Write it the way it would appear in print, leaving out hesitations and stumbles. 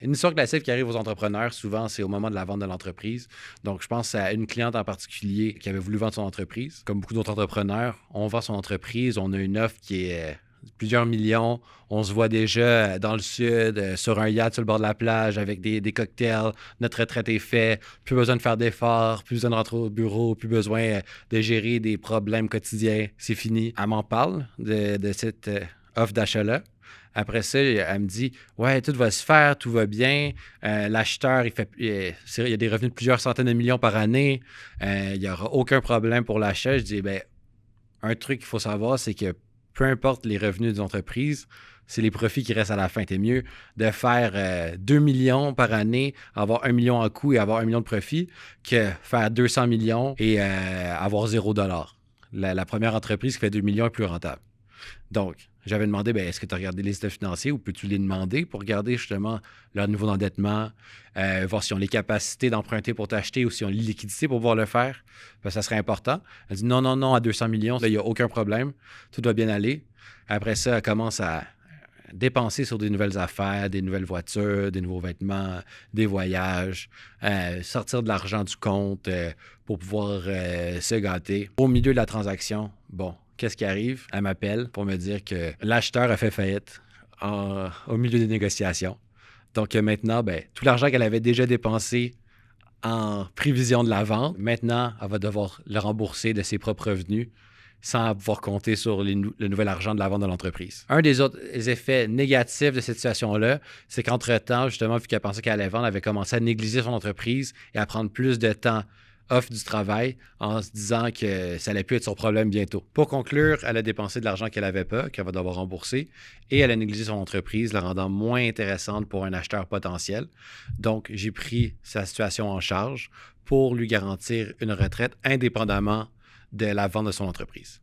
Une histoire classique qui arrive aux entrepreneurs, souvent, c'est au moment de la vente de l'entreprise. Donc, je pense à une cliente en particulier qui avait voulu vendre son entreprise. Comme beaucoup d'autres entrepreneurs, on vend son entreprise, on a une offre qui est plusieurs millions. On se voit déjà dans le sud, sur un yacht sur le bord de la plage avec des cocktails. Notre retraite est faite. Plus besoin de faire d'efforts, plus besoin de rentrer au bureau, plus besoin de gérer des problèmes quotidiens. C'est fini. Elle m'en parle de cette offre d'achat-là. Après ça, elle me dit ouais, tout va se faire, tout va bien. L'acheteur, il y a des revenus de plusieurs centaines de millions par année. Il n'y aura aucun problème pour l'achat. Je dis ben, un truc qu'il faut savoir, c'est que peu importe les revenus des entreprises, c'est les profits qui restent à la fin. C'est mieux de faire 2 millions par année, avoir 1 million en coût et avoir 1 million de profit que faire 200 millions et avoir 0 $. La première entreprise qui fait 2 millions est plus rentable. Donc, j'avais demandé, ben, est-ce que tu as regardé les états financiers ou peux-tu les demander pour regarder justement leur niveau d'endettement, voir s'ils ont les capacités d'emprunter pour t'acheter ou s'ils ont les liquidités pour pouvoir le faire? Ben, ça serait important. Elle dit non, non, non, à 200 millions, là, il n'y a aucun problème. Tout doit bien aller. Après ça, elle commence à dépenser sur des nouvelles affaires, des nouvelles voitures, des nouveaux vêtements, des voyages, sortir de l'argent du compte pour pouvoir se gâter. Au milieu de la transaction, bon, qu'est-ce qui arrive? Elle m'appelle pour me dire que l'acheteur a fait faillite au milieu des négociations. Donc maintenant, ben, tout l'argent qu'elle avait déjà dépensé en prévision de la vente, maintenant, elle va devoir le rembourser de ses propres revenus sans pouvoir compter sur le nouvel argent de la vente de l'entreprise. Un des autres effets négatifs de cette situation-là, c'est qu'entre-temps, justement, vu qu'elle pensait qu'elle allait vendre, elle avait commencé à négliger son entreprise et à prendre plus de temps off du travail en se disant que ça allait plus être son problème bientôt. Pour conclure, elle a dépensé de l'argent qu'elle n'avait pas, qu'elle va devoir rembourser, et elle a négligé son entreprise, la rendant moins intéressante pour un acheteur potentiel. Donc, j'ai pris sa situation en charge pour lui garantir une retraite indépendamment de la vente de son entreprise.